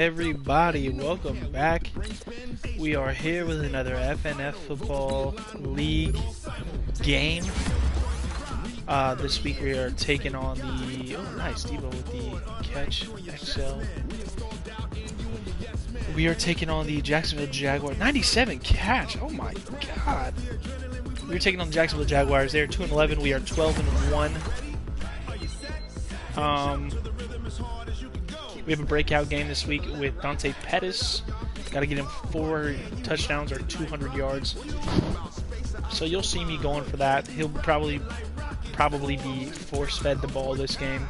Everybody, welcome back. We are here with another FNF Football League game. This week we are taking on the nice Debo with the catch XL. We are taking on the Jacksonville Jaguars. 97 catch. Oh my god. We are taking on the Jacksonville Jaguars. They are 2-11. We are 12-1. We have a breakout game this week with Dante Pettis. Got to get him 4 touchdowns or 200 yards. So you'll see me going for that. He'll probably be force-fed the ball this game,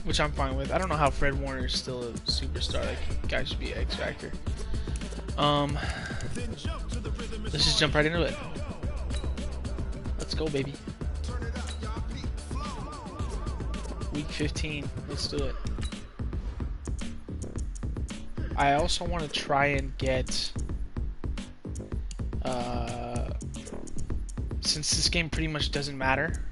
which I'm fine with. I don't know how Fred Warner is still a superstar. That guy should be X Factor. Let's just jump right into it. Let's go, baby. Week 15. Let's do it. I also want to try and get, since this game pretty much doesn't matter,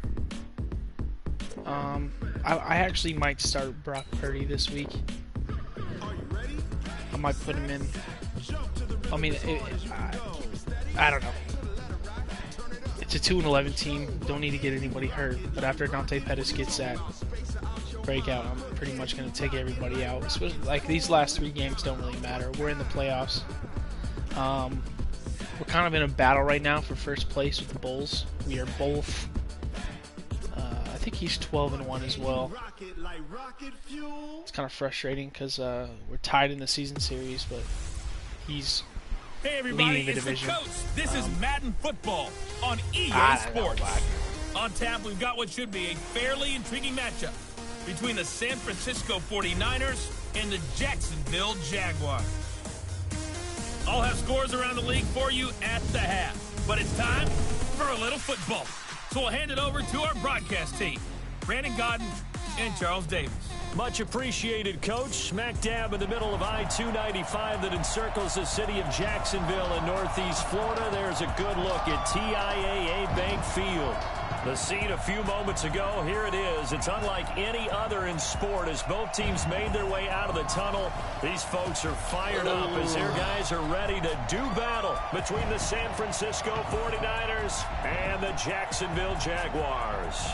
I actually might start Brock Purdy this week. I might put him in. I mean, I don't know. It's a 2-11 team. Don't need to get anybody hurt. But after Dante Pettis gets that breakout, I'm pretty much going to take everybody out. Especially, like, these last 3 games don't really matter. We're in the playoffs. We're kind of in a battle right now for first place with the Bulls. We are both. I think he's 12-1 as well. It's kind of frustrating because we're tied in the season series, but he's leading the division. This is Madden Football on EA Sports. On tap, we've got what should be a fairly intriguing matchup between the San Francisco 49ers and the Jacksonville Jaguars. I'll have scores around the league for you at the half, but it's time for a little football. So we'll hand it over to our broadcast team, Brandon Godden and Charles Davis. Much appreciated, Coach. Smack dab in the middle of I-295 that encircles the city of Jacksonville in northeast Florida. There's a good look at TIAA Bank Field. The scene a few moments ago, here it is. It's unlike any other in sport as both teams made their way out of the tunnel. These folks are fired up as their guys are ready to do battle between the San Francisco 49ers and the Jacksonville Jaguars.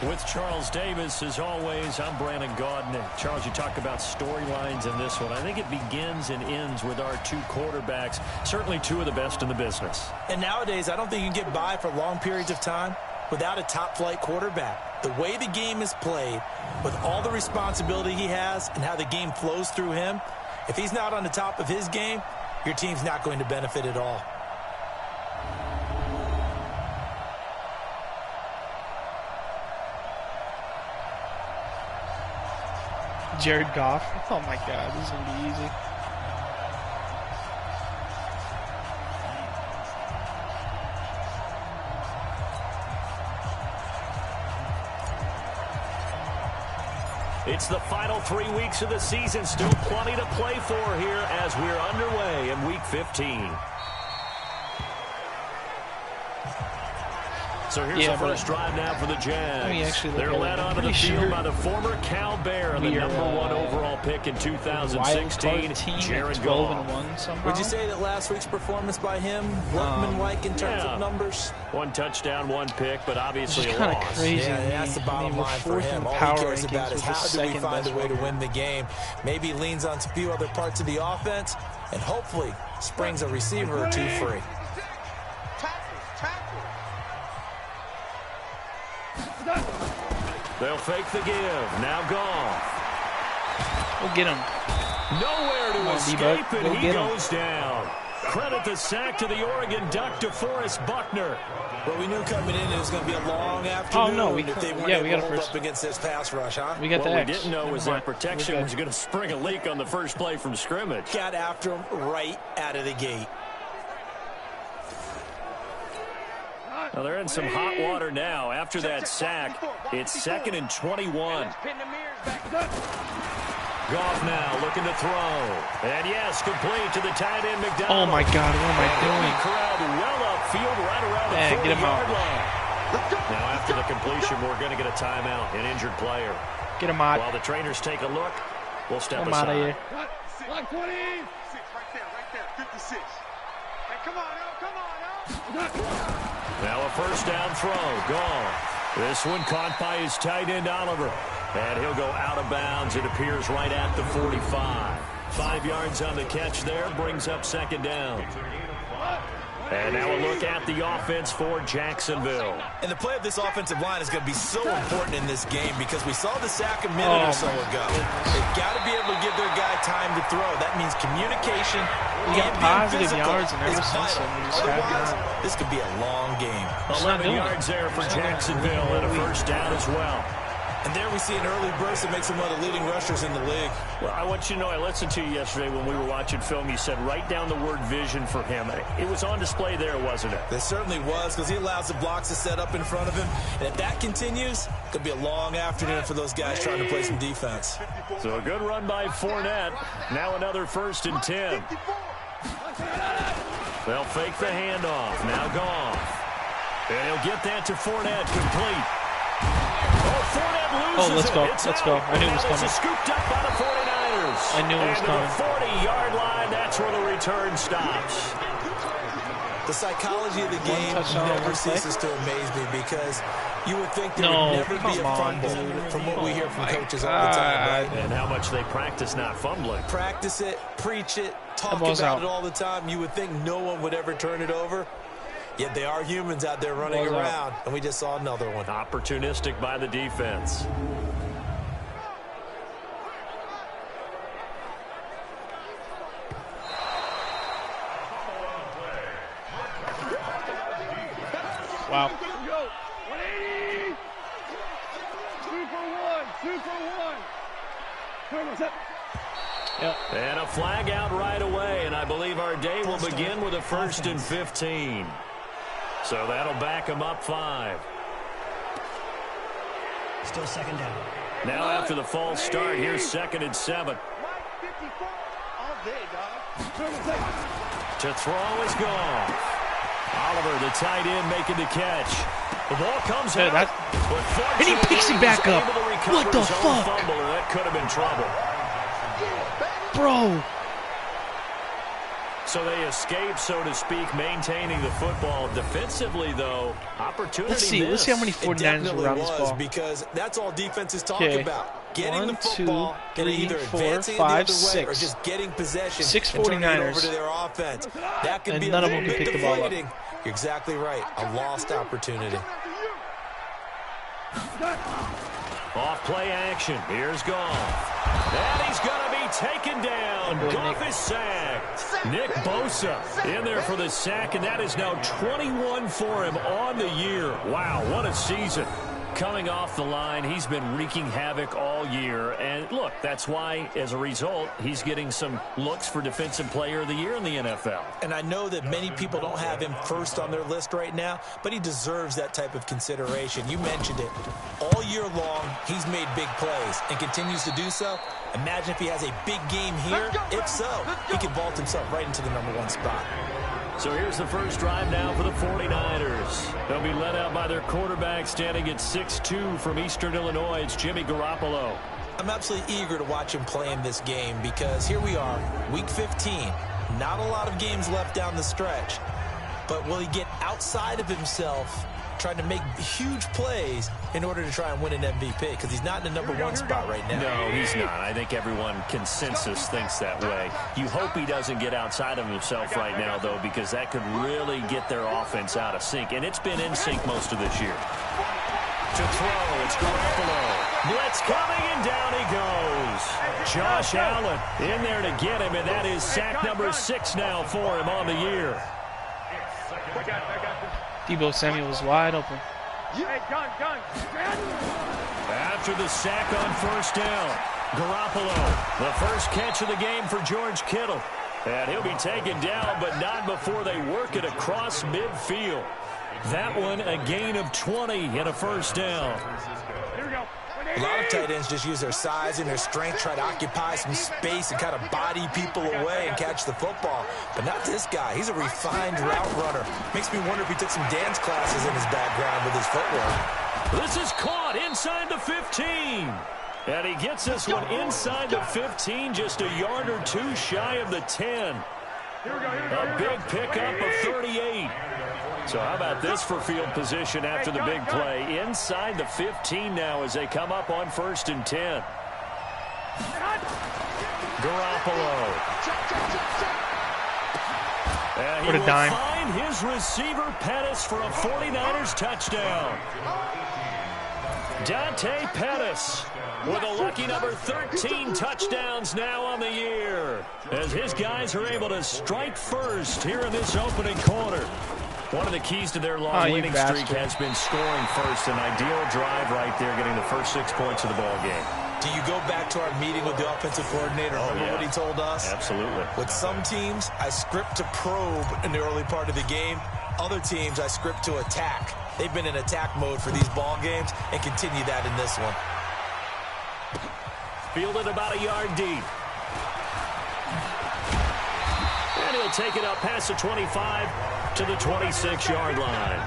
With Charles Davis, as always, I'm Brandon Gaudin. Charles, you talk about storylines in this one. I think it begins and ends with our 2 quarterbacks, certainly 2 of the best in the business. And nowadays, I don't think you can get by for long periods of time without a top-flight quarterback. The way the game is played, with all the responsibility he has and how the game flows through him, if he's not on the top of his game, your team's not going to benefit at all. Jared Goff. Oh my god, this is going to be easy. It's the final 3 weeks of the season. Still plenty to play for here as we're underway in Week 15. So here's the first drive now for the Jags. They're led onto the field by the former Cal Bear and the number 1 overall pick in 2016, Jared Goff. Would you say that last week's performance by him, workman-like in terms of numbers? 1 touchdown, 1 pick, but obviously a loss. Kind of crazy. Yeah, that's the bottom line for him. All he cares about is how do we find a way to win the game. Maybe he leans on a few other parts of the offense and hopefully springs a receiver or 2 free. They'll fake the give. Now Goff. We'll get him. Nowhere to escape, and he goes down. Credit the sack to the Oregon Duck, DeForest Buckner. Well, we knew coming in it was going to be a long afternoon. Oh, no, if they weren't able to hold up against this pass rush, huh? We got what the we didn't know was that protection was going to spring a leak on the first play from scrimmage. Got after him right out of the gate. Well, they're in some hot water now. After that sack, it's 2nd and 21. Goff now looking to throw. And yes, complete to the tight end, McDonald. Oh my god, what am I doing? Crowd well upfield right around the 40-yard line. Now after the completion, we're going to get a timeout, an injured player. Get him out. While the trainers take a look, we'll step I'm out of aside. here. Like 20. 56, right there. 56. Hey, come on, Now a first down throw, gone. This one caught by his tight end, Oliver. And he'll go out of bounds, it appears, right at the 45. 5 yards on the catch there, brings up second down. And now a look at the offense for Jacksonville. And the play of this offensive line is going to be so important in this game because we saw the sack a minute or so ago. They've got to be able to give their guy time to throw. That means communication. We got positive yards and ever is since vital. then. We just have Otherwise, not. this could be a long game. 11 yards there for Jacksonville and a first down as well. And there we see an early burst that makes him one of the leading rushers in the league. Well, I want you to know, I listened to you yesterday when we were watching film. You said write down the word vision for him. It was on display there, wasn't it? There certainly was, because he allows the blocks to set up in front of him. And if that continues, it could be a long afternoon for those guys trying to play some defense. So a good run by Fournette. Now another 1st and 10. They'll fake the handoff. Now Goff. And he'll get that to Fournette, complete. Oh, let's go. Let's go. I knew it was coming. Scooped up by the 49ers. I knew it was coming. And the 40-yard line, that's where the return stops. The psychology of the game never ceases to amaze me because you would think there would never be a fumble from what we hear from coaches all the time, right? And how much they practice not fumbling. Practice it, preach it, talk about it all the time. You would think no one would ever turn it over. Yet they are humans out there running around, and we just saw another one. Opportunistic by the defense. Wow. 180. 2 for 1. 2 for 1. Yep. And a flag out right away, and I believe our day will begin with a 1st and 15. So that'll back them up 5. Still second down. Now after the false start, here's 2nd and 7. To throw is gone. Oliver, the tight end, making the catch. The ball comes out. And he picks it back up. What the fuck? Fumble, that could have been trouble. Bro. So they escape, so to speak, maintaining the football. Defensively, though, opportunity Let's see how many 49ers were around this ball. Because that's all defenses talk about. Getting 1, the football, 2, 3, either 4, advancing 5, the other 6. way or just getting possession 6 and turning it 49ers. over to their offense. That could And be a none of little them bit can pick the ball up. deflating. You're exactly right. A lost opportunity. Off play action. Here's Goff. And he's going to be taken down. Goff is sacked. Nick Bosa in there for the sack, and that is now 21 for him on the year. Wow, what a season. Coming off the line, he's been wreaking havoc all year. And look, that's why, as a result, he's getting some looks for Defensive Player of the Year in the NFL. And I know that many people don't have him first on their list right now, but he deserves that type of consideration. You mentioned it. All year long, he's made big plays and continues to do so. Imagine if he has a big game here. If so, he could vault himself right into the #1 spot. So here's the first drive now for the 49ers. They'll be led out by their quarterback standing at 6'2" from Eastern Illinois. It's Jimmy Garoppolo. I'm absolutely eager to watch him play in this game because here we are, week 15. Not a lot of games left down the stretch. But will he get outside of himself trying to make huge plays in order to try and win an MVP? Because he's not in the #1 spot right now. No, he's not. I think everyone consensus thinks that way. You hope he doesn't get outside of himself right now, though, because that could really get their offense out of sync. And it's been in sync most of this year. To throw, it's Garoppolo. Blitz coming, and down he goes. Josh Allen in there to get him, and that is sack number 6 now for him on the year. Deebo Samuel was wide open. After the sack on first down, Garoppolo, the first catch of the game for George Kittle. And he'll be taken down, but not before they work it across midfield. That one, a gain of 20 and a first down. Here we go. A lot of tight ends just use their size and their strength, try to occupy some space and kind of body people away and catch the football. But not this guy. He's a refined route runner. Makes me wonder if he took some dance classes in his background with his footwork. This is caught inside the 15. And he gets this one inside the 15, just a yard or two shy of the 10. A big pickup of 38. So how about this for field position after the big play? Inside the 15 now as they come up on 1st and 10. Garoppolo. He What a will dime. find his receiver Pettis for a 49ers touchdown. Dante Pettis with a lucky number 13 touchdowns now on the year, as his guys are able to strike first here in this opening quarter. One of the keys to their long winning streak has been scoring first. An ideal drive right there, getting the first 6 points of the ball game. Do you go back to our meeting with the offensive coordinator? Remember what he told us? Absolutely. With some teams, I script to probe in the early part of the game. Other teams, I script to attack. They've been in attack mode for these ball games and continue that in this one. Fielded about a yard deep. And he'll take it up past the 25 to the 26-yard line.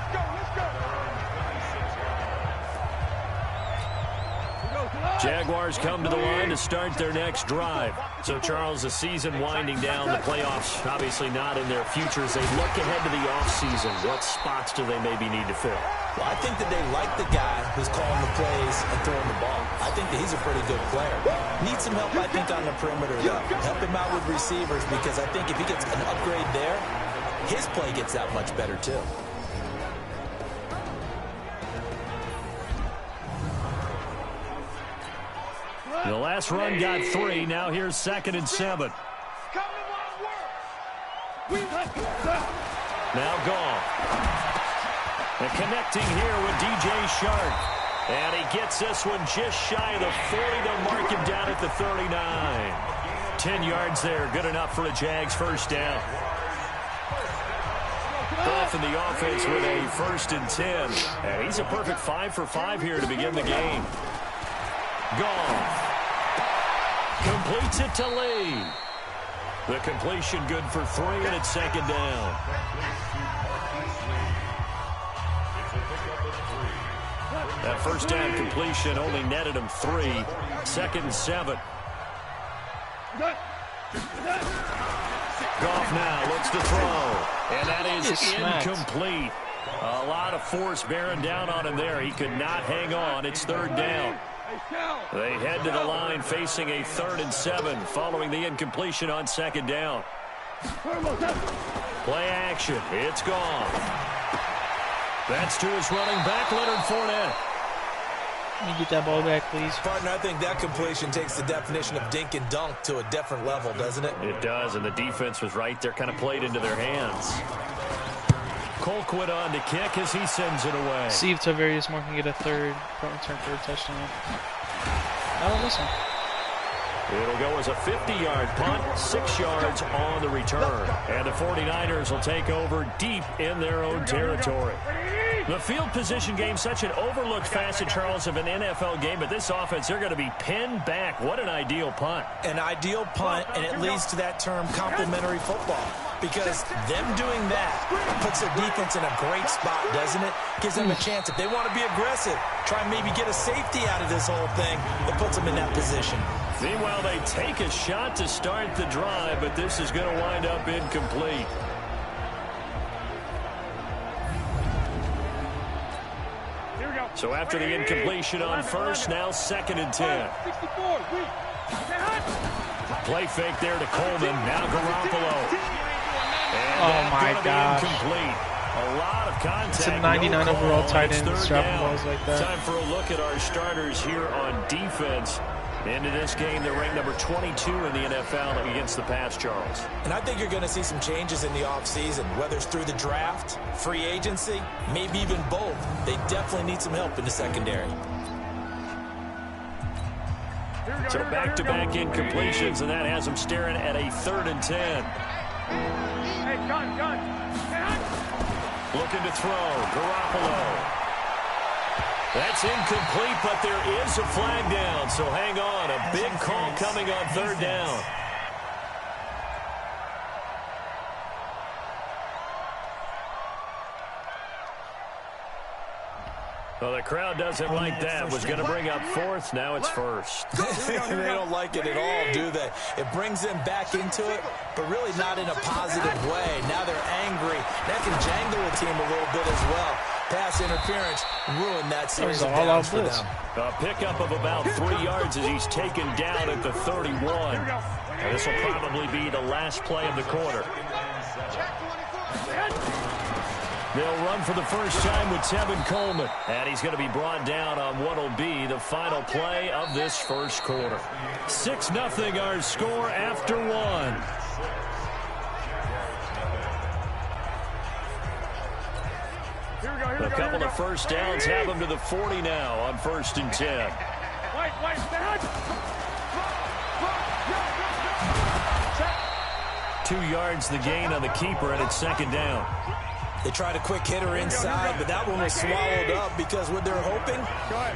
Jaguars come to the line to start their next drive. So, Charles, the season winding down, the playoffs obviously not in their future. As they look ahead to the offseason, what spots do they maybe need to fill? Well, I think that they like the guy who's calling the plays and throwing the ball. I think that he's a pretty good player. Needs some help, I think, on the perimeter, though. Help him out with receivers, because I think if he gets an upgrade there, his play gets that much better, too. The last run got 3. Now here's 2nd and 7. Now Goff. And connecting here with DJ Shark. And he gets this one just shy of the 40. They'll mark him down at the 39. 10 yards there. Good enough for a Jags first down. Goff in the offense with a 1st and 10. And he's a perfect 5 for 5 here to begin the game. Goff. Completes it to Lee. The completion good for 3, and it's 2nd down. That first down completion only netted him 3. 2nd and 7. Goff now looks to throw. And that is incomplete. A lot of force bearing down on him there. He could not hang on. It's 3rd down. They head to the line facing a 3rd and 7 following the incompletion on 2nd down. Play action. It's gone. That's to his running back, Leonard Fournette. Let me get that ball back, please. Partner, I think that completion takes the definition of dink and dunk to a different level, doesn't it? It does, and the defense was right there, kind of played into their hands. Colquitt on to kick as he sends it away. See if Tavarius Moore can get a punt return for a touchdown. Oh, listen. It'll go as a 50-yard punt, 6 yards on the return. And the 49ers will take over deep in their own territory. The field position game, such an overlooked facet, Charles, of an NFL game, but this offense, they're going to be pinned back. What an ideal punt. An ideal punt, and it leads to that term complementary football. Because them doing that puts their defense in a great spot, doesn't it? Gives them a chance. If they want to be aggressive, try and maybe get a safety out of this whole thing, it puts them in that position. Meanwhile, they take a shot to start the drive, but this is going to wind up incomplete. So after the incompletion on first, now 2nd and 10. Play fake there to Coleman. Now Garoppolo. Oh my gosh. Incomplete. A lot of contact. It's a 99 no overall call, tight and end it's dropping 3rd balls down. like that. Time for a look at our starters here on defense. Into this game, they're ranked number 22 in the NFL against the pass, Charles. And I think you're going to see some changes in the offseason, whether it's through the draft, free agency, maybe even both. They definitely need some help in the secondary. So back-to-back incompletions, and that has them staring at a 3rd and 10. Looking to throw. Garoppolo. That's incomplete, but there is a flag down, so hang on. A big call coming on third down. Well, the crowd doesn't like that. Was going to bring up fourth. Now it's first. They don't like it at all, do they? It brings them back into it, but really not in a positive way. Now they're angry. That can jangle the team a little bit as well. Pass interference ruined that series of downs for them. A pickup of about 3 yards as he's taken down at the 31. And this will probably be the last play of the quarter. They'll run for the first time with Tevin Coleman. And he's going to be brought down on what will be the final play of this first quarter. 6-0 our score after one. A couple of first downs have them to the 40 now on 1st and 10. 2 yards the gain on the keeper, and it's 2nd down. They tried a quick hitter inside, but that one was swallowed up because what they're hoping,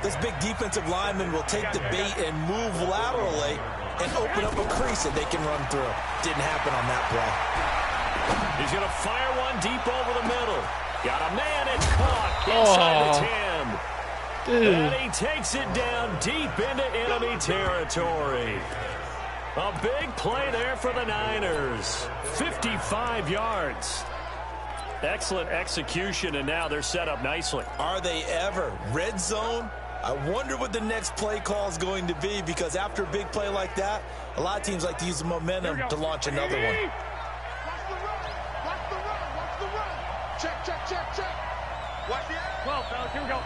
this big defensive lineman will take the bait and move laterally and open up a crease that they can run through. Didn't happen on that play. He's going to fire one deep over the middle. Got a man, it's caught inside the 10. Dude. And he takes it down deep into enemy territory. A big play there for the Niners. 55 yards. Excellent execution, and now they're set up nicely. Are they ever? Red zone? I wonder what the next play call is going to be, because after a big play like that, a lot of teams like to use the momentum to launch another one. Watch the run. Check. Watch the end. 12, fellas, here we go.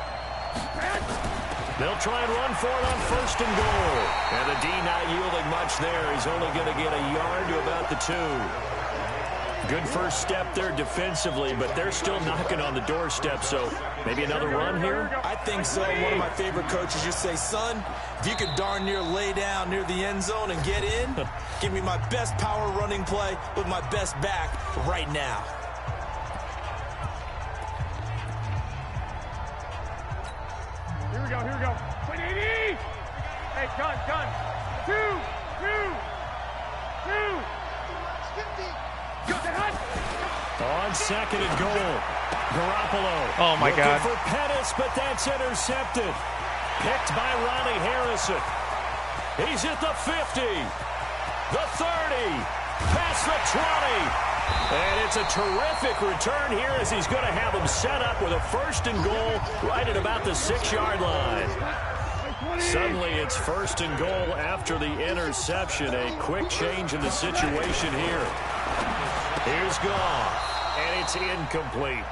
They'll try and run for it on 1st and goal. And the D not yielding much there. He's only going to get a yard to about the 2. Good first step there defensively, but they're still knocking on the doorstep, so maybe another run here? I think so. One of my favorite coaches used to say, son, if you could darn near lay down near the end zone and get in, give me my best power running play with my best back right now. Here we go. 180. Hey, gun. 2. On 2nd and goal, Garoppolo. Oh, my God. Looking for Pettis, but that's intercepted. Picked by Ronnie Harrison. He's at the 50, the 30, past the 20. And it's a terrific return here as he's going to have them set up with a 1st and goal right at about the 6-yard line. Suddenly it's 1st and goal after the interception. A quick change in the situation here. Here's Goff, and it's incomplete.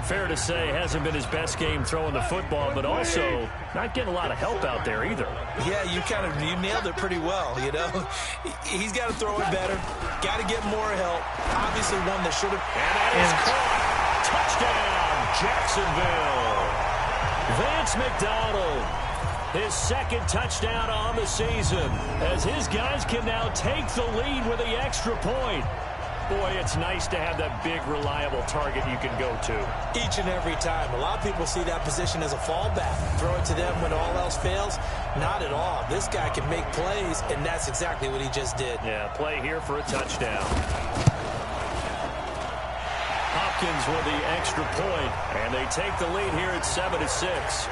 Fair to say, hasn't been his best game throwing the football, but also not getting a lot of help out there either. Yeah, you nailed it pretty well, you know. He's got to throw it better, got to get more help. Obviously one that should have. And that is caught. Touchdown, Jacksonville. Vance McDonald, his 2nd touchdown on the season, as his guys can now take the lead with the extra point. Boy, it's nice to have that big, reliable target you can go to. Each and every time. A lot of people see that position as a fallback. Throw it to them when all else fails. Not at all. This guy can make plays, and that's exactly what he just did. Yeah, play here for a touchdown. Hopkins with the extra point, and they take the lead here at 7-6.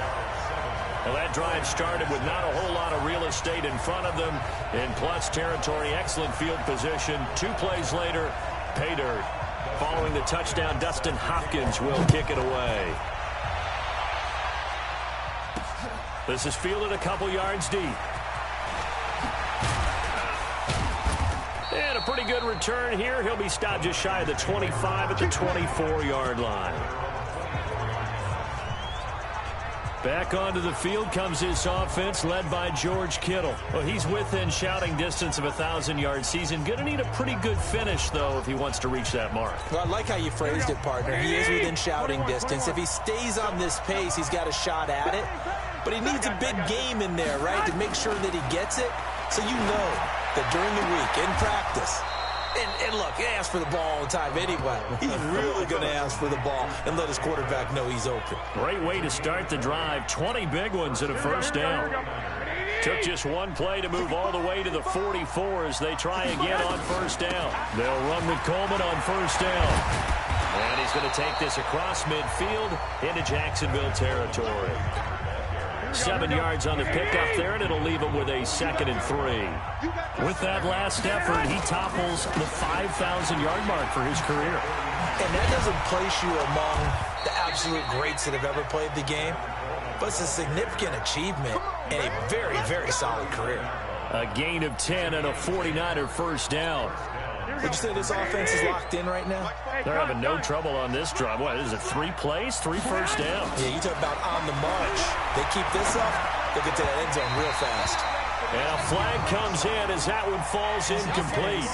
Well, that drive started with not a whole lot of real estate in front of them. In plus territory, excellent field position. 2 plays later, pay dirt. Following the touchdown, Dustin Hopkins will kick it away. This is fielded a couple yards deep. And a pretty good return here. He'll be stopped just shy of the 25 at the 24-yard line. Back onto the field comes his offense, led by George Kittle. Well, he's within shouting distance of a 1,000-yard season. Going to need a pretty good finish, though, if he wants to reach that mark. Well, I like how you phrased it, partner. He is within shouting distance. If he stays on this pace, he's got a shot at it. But he needs a big game in there, right, to make sure that he gets it. So you know that during the week, in practice, And look, he asks for the ball all the time anyway. He's really going to ask for the ball and let his quarterback know he's open. Great way to start the drive. 20 big ones and a first down. Took just one play to move all the way to the 44 as they try again on first down. They'll run with Coleman on first down. And he's going to take this across midfield into Jacksonville territory. 7 yards on the pickup there, and it'll leave him with a 2nd and 3. With that last effort, he topples the 5,000-yard mark for his career. And that doesn't place you among the absolute greats that have ever played the game, but it's a significant achievement and a very, very solid career. A gain of 10 and a 49er first down. Would you say this offense is locked in right now? They're having no trouble on this drive. What, is it 3 plays, 3 first downs? Yeah, you talk about on the march. They keep this up, they'll get to that end zone real fast. And a flag comes in as that one falls incomplete.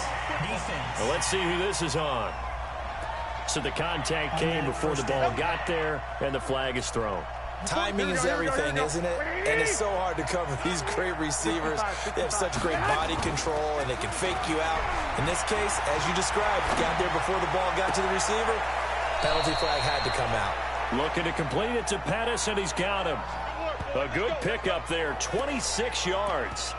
Well, let's see who this is on. So the contact came before the ball got there, and the flag is thrown. Timing is everything, isn't it? And it's so hard to cover these great receivers. They have such great body control, and they can fake you out. In this case, as you described, got there before the ball got to the receiver. Penalty flag had to come out. Looking to complete it to Pettis, and he's got him. A good pickup there, 26 yards.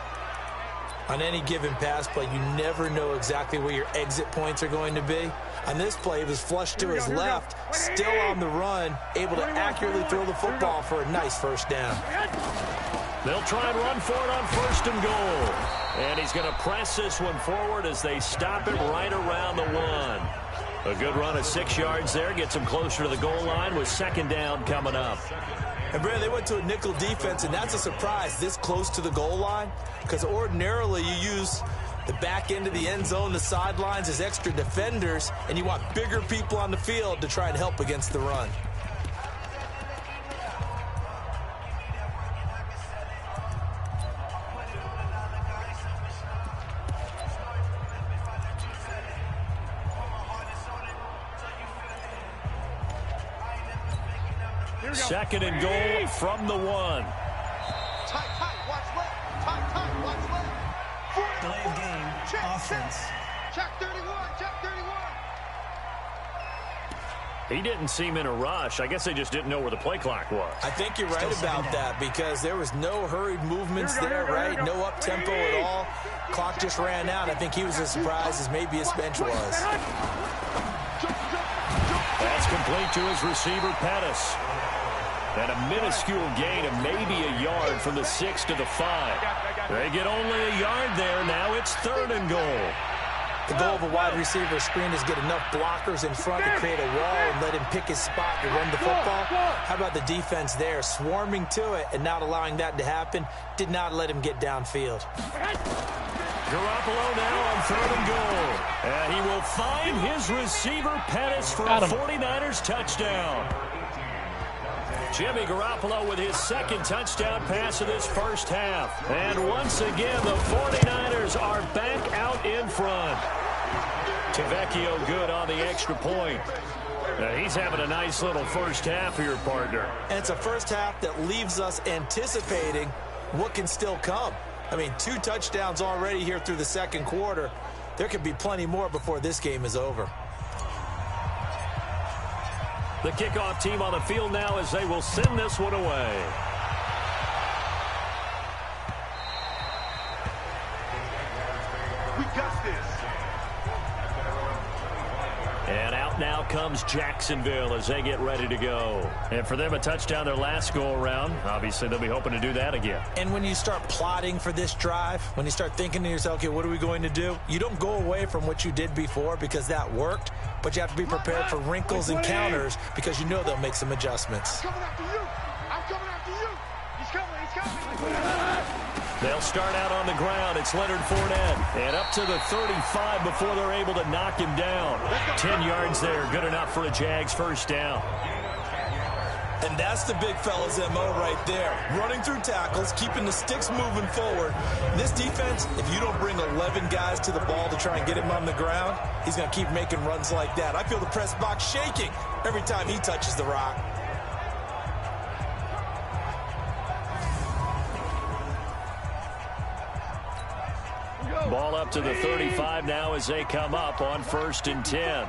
On any given pass play, you never know exactly where your exit points are going to be. On this play, it was flushed to his left, still on the run, able to accurately throw the football for a nice first down. They'll try and run for it on 1st and goal. And he's going to press this one forward as they stop it right around the 1. A good run of 6 yards there, gets him closer to the goal line with 2nd down coming up. And, Brad, they went to a nickel defense, and that's a surprise this close to the goal line, because ordinarily you use the back end of the end zone, the sidelines as extra defenders, and you want bigger people on the field to try and help against the run. Second and goal from the 1. Tight, watch left. Tight, watch left. Delay of game, offense. Check 31, check 31. He didn't seem in a rush. I guess they just didn't know where the play clock was. I think you're right about that because there was no hurried movements there, right? No up-tempo at all. Clock just ran out. I think he was as surprised as maybe his bench was. That's complete to his receiver, Pettis. And a minuscule gain of maybe a yard from the 6 to the 5. They get only a yard there. Now it's 3rd and goal. The goal of a wide receiver screen is get enough blockers in front to create a wall and let him pick his spot to run the football. How about the defense there, swarming to it and not allowing that to happen? Did not let him get downfield. Garoppolo now on 3rd and goal. And he will find his receiver, Pettis, for a 49ers touchdown. Jimmy Garoppolo with his 2nd touchdown pass of this first half. And once again, the 49ers are back out in front. Tavecchio good on the extra point. He's having a nice little first half here, partner. And it's a first half that leaves us anticipating what can still come. I mean, 2 touchdowns already here through the 2nd quarter. There could be plenty more before this game is over. The kickoff team on the field now as they will send this one away. We got this. And out now comes Jacksonville as they get ready to go. And for them, a touchdown their last go-around. Obviously, they'll be hoping to do that again. And when you start plotting for this drive, when you start thinking to yourself, okay, what are we going to do? You don't go away from what you did before because that worked, but you have to be prepared for wrinkles and counters because you know they'll make some adjustments. I'm coming after you. I'm coming after you. He's coming. They'll start out on the ground. It's Leonard Fournette. And up to the 35 before they're able to knock him down. 10 yards there. Good enough for a Jags first down. And that's the big fella's MO right there. Running through tackles, keeping the sticks moving forward. This defense, if you don't bring 11 guys to the ball to try and get him on the ground, he's going to keep making runs like that. I feel the press box shaking every time he touches the rock. Ball up to the 35 now as they come up on 1st and 10.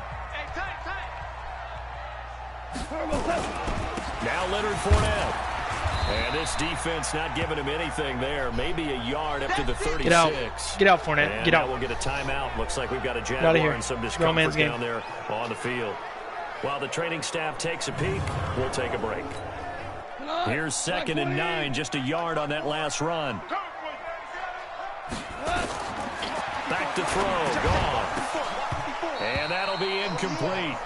Now Leonard Fournette. And this defense not giving him anything there. Maybe a yard up to the 36. Get out. Get out, Fournette. And get out. We'll get a timeout. Looks like we've got a Get Jaguar out of here. and some Man's discomfort game. down there on the field. While the training staff takes a peek, we'll take a break. Here's 2nd and 9, just a yard on that last run. Back to throw, gone. And that'll be incomplete.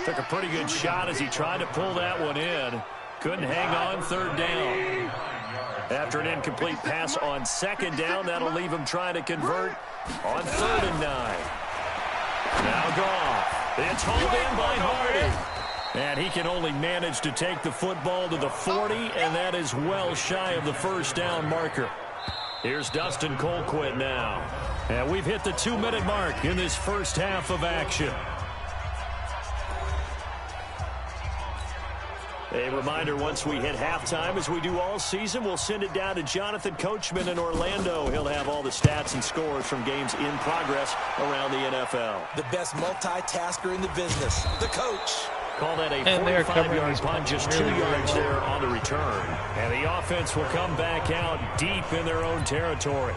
Took a pretty good shot as he tried to pull that one in. Couldn't hang on 3rd down. After an incomplete pass on 2nd down, that'll leave him trying to convert on 3rd and 9. Now Goff. It's hauled in by Hardy. And he can only manage to take the football to the 40, and that is well shy of the 1st down marker. Here's Dustin Colquitt now. And we've hit the 2-minute mark in this first half of action. A reminder, once we hit halftime, as we do all season, we'll send it down to Jonathan Coachman in Orlando. He'll have all the stats and scores from games in progress around the NFL. The best multitasker in the business, the coach. Call that a And they're covering 45-yard this punt, just really 2 yards well. there on the return. And the offense will come back out deep in their own territory.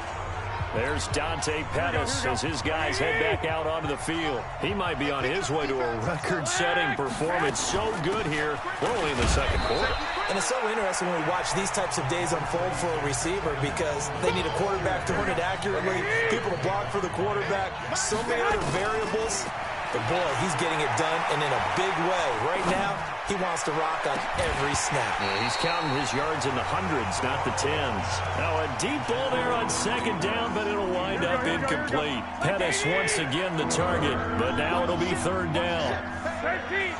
There's Dante Pettis as his guys head back out onto the field. He might be on his way to a record-setting performance. So good here. We're only in the 2nd quarter. And it's so interesting when we watch these types of days unfold for a receiver because they need a quarterback to run it accurately, people to block for the quarterback, so many other variables. But, boy, he's getting it done, and in a big way. Right now, he wants to rock on every snap. Yeah, he's counting his yards in the hundreds, not the tens. Now a deep ball there on 2nd down, but it'll wind up incomplete. Pettis once again the target, but now it'll be 3rd down. 13.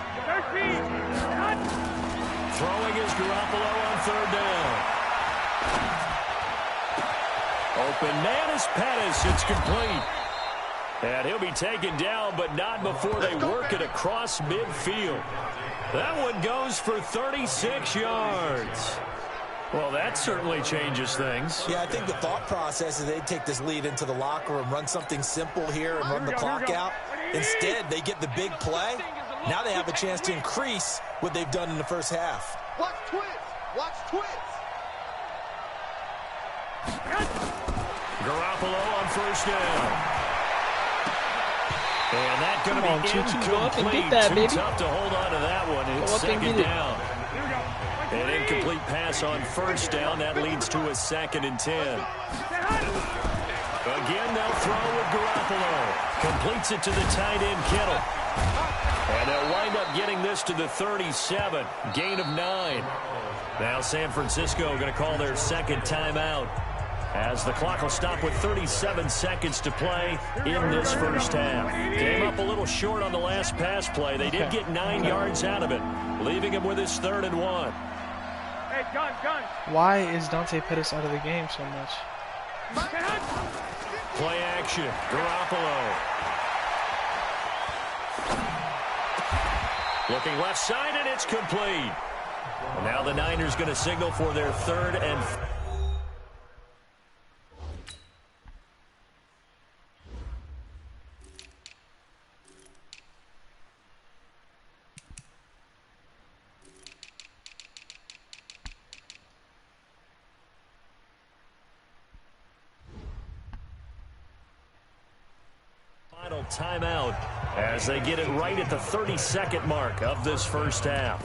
Throwing is Garoppolo on 3rd down. Open man is Pettis. It's complete. And he'll be taken down, but not before they work it across midfield. That one goes for 36 yards. Well, that certainly changes things. Yeah, I think the thought process is they'd take this lead into the locker room, run something simple here and run the clock out. Instead, they get the big play. Now they have a chance to increase what they've done in the first half. Watch twins. Watch twins. Garoppolo on 1st down. And that's going to be incomplete. Go up and get that, Too baby. tough to hold on to that one. It's Go up and 2nd get it. down. An incomplete pass on 1st down. That leads to a 2nd and 10. Again, they'll throw with Garoppolo. Completes it to the tight end, Kittle. And they'll wind up getting this to the 37. Gain of 9. Now San Francisco going to call their 2nd timeout, as the clock will stop with 37 seconds to play in this first half. Came up a little short on the last pass play. They did get 9 yards out of it, leaving him with his 3rd and 1. Hey, gun. Why is Dante Pettis out of the game so much? Play action. Garoppolo. Looking left side, and it's complete. And now the Niners going to signal for their 3rd and final timeout as they get it right at the 32nd mark of this first half.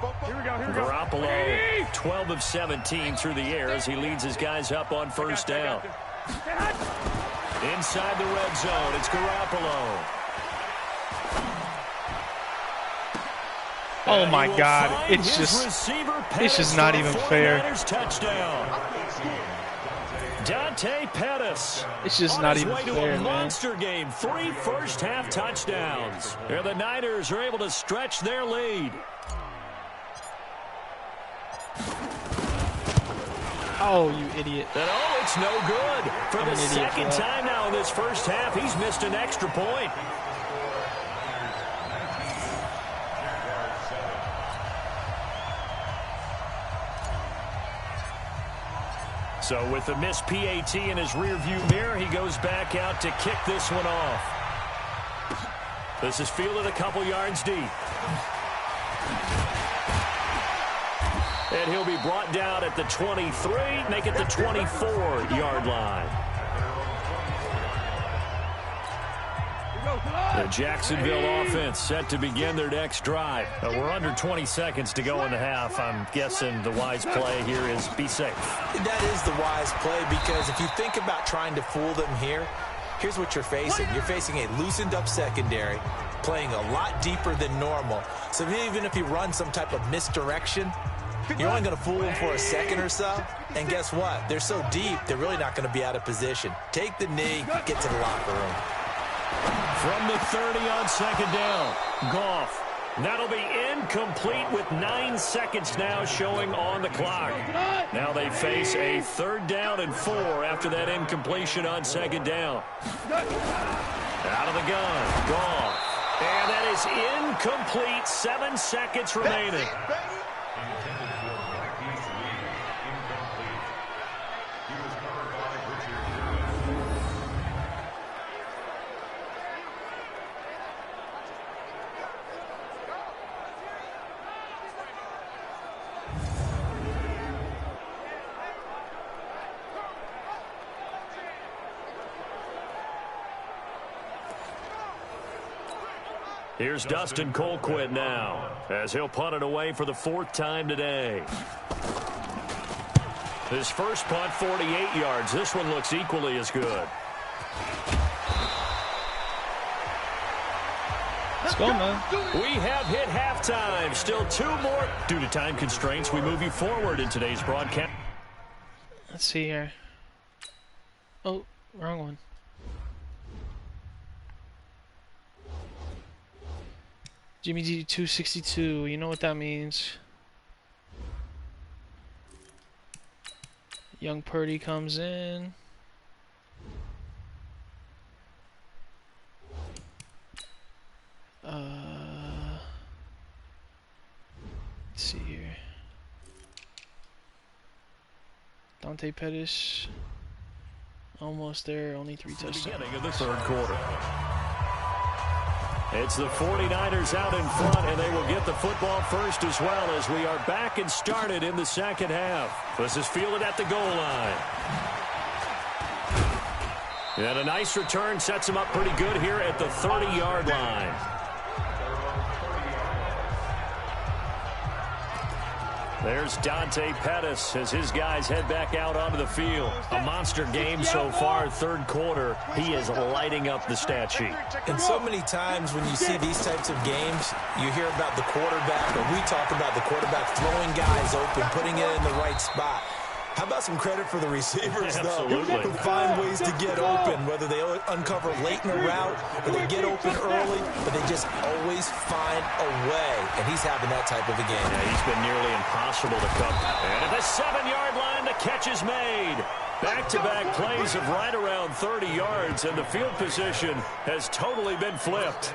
Garoppolo, 12 of 17 through the air as he leads his guys up on 1st down. Inside the red zone, it's Garoppolo. Oh my God! It's just not even fair. Touchdown. Dante Pettis. It's just on not his even way to fair, a man. monster game. 3 first-half touchdowns. And the Niners are able to stretch their lead. Oh, you idiot! And oh, it's no good. For I'm the an idiot for second that. time now in this first half, he's missed an extra point. So with the missed PAT in his rearview mirror, he goes back out to kick this one off. This is fielded a couple yards deep. And he'll be brought down at the 23, make it the 24-yard line. The Jacksonville offense set to begin their next drive. We're under 20 seconds to go in the half. I'm guessing the wise play here is be safe. That is the wise play, because if you think about trying to fool them here, here's what you're facing. You're facing a loosened up secondary, playing a lot deeper than normal. So even if you run some type of misdirection, you're only going to fool them for a second or so. And guess what? They're so deep, they're really not going to be out of position. Take the knee, get to the locker room. From the 30 on second down, Goff. That'll be incomplete with 9 seconds now showing on the clock. Now they face a 3rd down and 4 after that incompletion on second down. Out of the gun, Goff. And that is incomplete. 7 seconds remaining. Here's Dustin Colquitt now, as he'll punt it away for the 4th time today. His first punt, 48 yards. This one looks equally as good. Let's go, man. We have hit halftime. Still 2 more. Due to time constraints, we move you forward in today's broadcast. Let's see here. Oh, wrong one. Jimmy G 262, you know what that means. Young Purdy comes in. Let's see here. Dante Pettis. Almost there, only 3 touchdowns. Beginning of the 3rd quarter. It's the 49ers out in front, and they will get the football first as well, as we are back and started in the 2nd half. This is fielded at the goal line. And a nice return sets him up pretty good here at the 30-yard line. There's Dante Pettis as his guys head back out onto the field. A monster game so far, 3rd quarter. He is lighting up the stat sheet. And so many times when you see these types of games, you hear about the quarterback, or we talk about the quarterback throwing guys open, putting it in the right spot. How about some credit for the receivers, though, who find ways to get open, whether they uncover late in a route or they get open early, but they just always find a way. And he's having that type of a game. Yeah, he's been nearly impossible to cover. And at the 7-yard line, the catch is made. Back-to-back plays of right around 30 yards, and the field position has totally been flipped.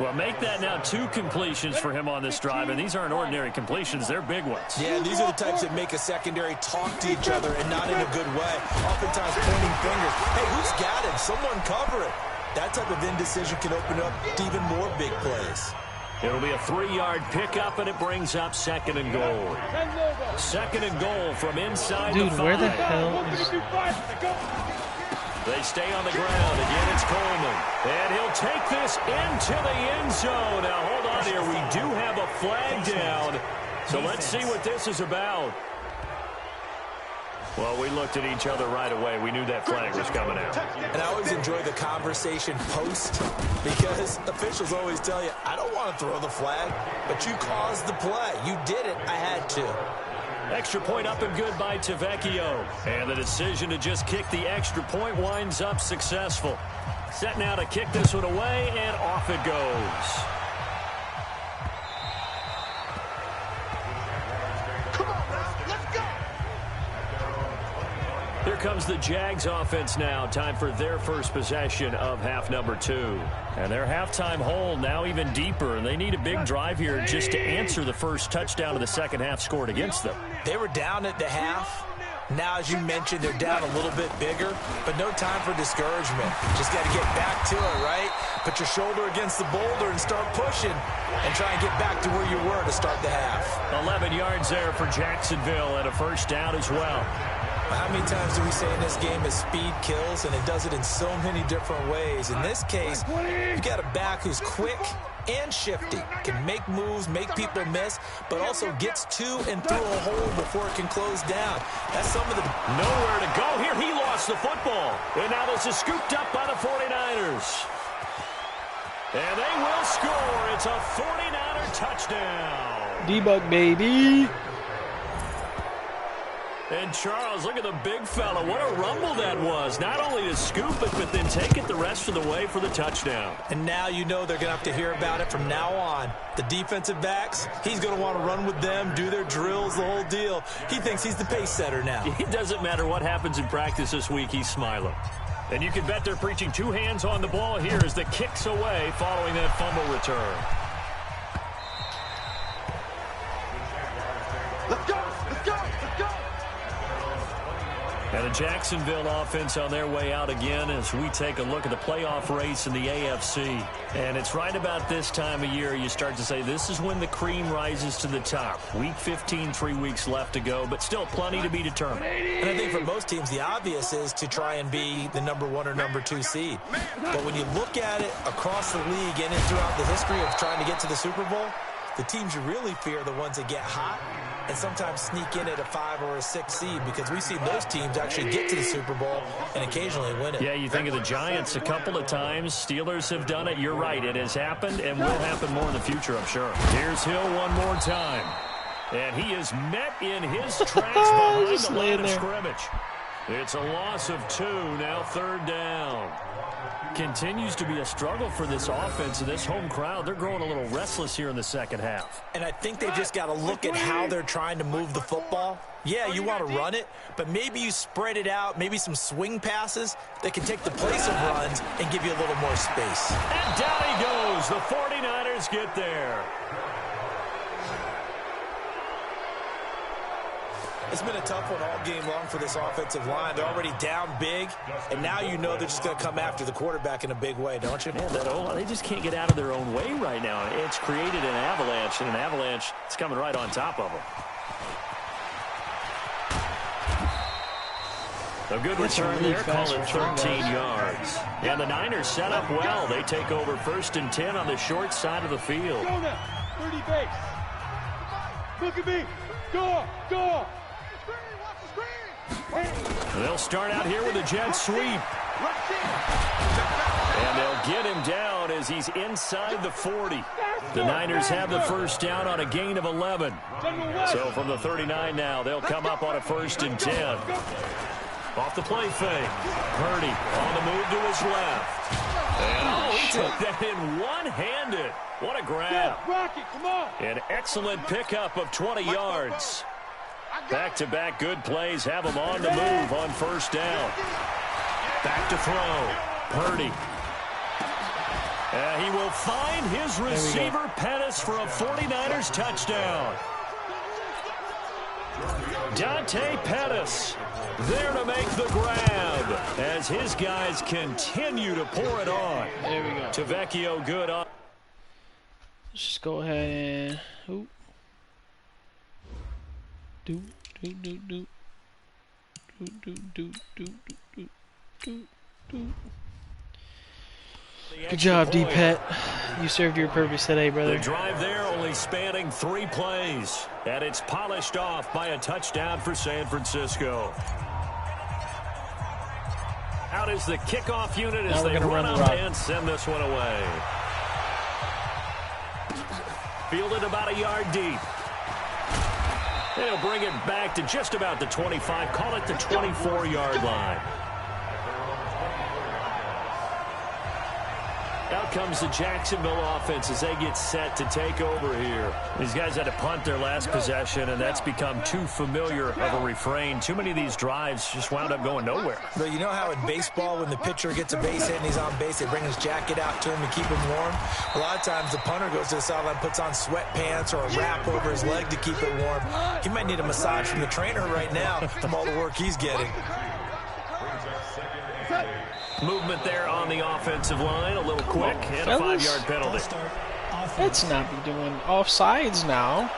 Well, make that now 2 completions for him on this drive, and these aren't ordinary completions. They're big ones. Yeah, these are the types that make a secondary talk to each other, and not in a good way. Oftentimes pointing fingers. Hey, who's got him? Someone cover it. That type of indecision can open up to even more big plays. It'll be a 3-yard pickup, and it brings up 2nd and goal. 2nd and goal from inside the 5. Dude, where the hell is... They stay on the ground. Again, it's Coleman. And he'll take this into the end zone. Now, hold on here. We do have a flag down. So let's see what this is about. Well, we looked at each other right away. We knew that flag was coming out. And I always enjoy the conversation post, because officials always tell you, I don't want to throw the flag, but you caused the play. You did it. I had to. Extra point up and good by Tavecchio. And the decision to just kick the extra point winds up successful. Set now to kick this one away, and off it goes. Come on, now, let's go. Here comes the Jags offense now. Time for their first possession of half number 2. And their halftime hole now even deeper. And they need a big drive here just to answer the first touchdown of the 2nd half scored against them. They were down at the half, Now, as you mentioned, they're down a little bit bigger, but no time for discouragement. Just got to get back to it, right? Put your shoulder against the boulder and start pushing and try and get back to where you were to start the half. 11 yards there for Jacksonville and a first down as well. How many times do we say in this game is speed kills, and it does it in so many different ways. In this case, you got a back who's quick and shifty, can make moves, make people miss, but also gets to and through a hole before it can close down. That's some of the... Nowhere to go here. He lost the football. And now this is scooped up by the 49ers. And they will score. It's a 49er touchdown. D-Buck, baby. And Charles, look at the big fella. What a rumble that was. Not only to scoop it, but then take it the rest of the way for the touchdown. And now you know they're going to have to hear about it from now on. The defensive backs, he's going to want to run with them, do their drills, the whole deal. He thinks he's the pace setter now. It doesn't matter what happens in practice this week, he's smiling. And you can bet they're preaching two hands on the ball here as the kick's away following that fumble return. Let's go! Let's go! Let's go! And the Jacksonville offense on their way out again as we take a look at the playoff race in the AFC. And it's right about this time of year you start to say this is when the cream rises to the top. Week 15, 3 weeks left to go, but still plenty to be determined. And I think for most teams, the obvious is to try and be the number 1 or number 2 seed. But when you look at it across the league and throughout the history of trying to get to the Super Bowl, the teams you really fear are the ones that get hot and sometimes sneak in at a 5 or a 6 seed, because we've seen those teams actually get to the Super Bowl and occasionally win it. Yeah, you think of the Giants a couple of times. Steelers have done it. You're right. It has happened and will happen more in the future, I'm sure. Here's Hill one more time. And he is met in his tracks behind the line of scrimmage. It's a loss of 2, now 3rd down. Continues to be a struggle for this offense and this home crowd. They're growing a little restless here in the second half. And I think they've just got to look at how they're trying to move the football. Yeah, you want to run it, but maybe you spread it out, maybe some swing passes that can take the place of runs and give you a little more space. And down he goes. The 49ers get there. It's been a tough one all game long for this offensive line. They're already down big, and now you know they're just going to come after the quarterback in a big way, don't you? Man, they just can't get out of their own way right now. It's created an avalanche, and an avalanche is coming right on top of them. A good return there, call it 13 yards. And the Niners set up well. They take over 1st and 10 on the short side of the field. Go now. 30 base. Look at me. Go. Go. They'll start out here with a jet sweep. And they'll get him down as he's inside the 40. The Niners have the first down on a gain of 11. So from the 39 now, they'll come up on a 1st and 10. Off the play fake. Purdy on the move to his left. And he took that in one-handed. What a grab. An excellent pickup of 20 yards. Back-to-back good plays have him on the move on 1st down. Back to throw. Purdy. He will find his receiver, Pettis, for a 49ers touchdown. Dante Pettis there to make the grab as his guys continue to pour it on. There we go. Tavecchio good on. Let's just go ahead and... Good job, D-Pet. You served your purpose today, brother. The drive there only spanning 3 plays, and it's polished off by a touchdown for San Francisco. Out is the kickoff unit as they run up and send this one away. Fielded about a yard deep. And he'll bring it back to just about the 25. Call it the 24-yard line. Now comes the Jacksonville offense as they get set to take over here. These guys had to punt their last possession, and that's become too familiar of a refrain. Too many of these drives just wound up going nowhere. But you know how in baseball, when the pitcher gets a base hit and he's on base, they bring his jacket out to him to keep him warm? A lot of times the punter goes to the sideline, puts on sweatpants or a wrap over his leg to keep it warm. He might need a massage from the trainer right now from all the work he's getting. Movement there on the offensive line, a little quick, and a 5-yard penalty. Let's not be doing offsides now.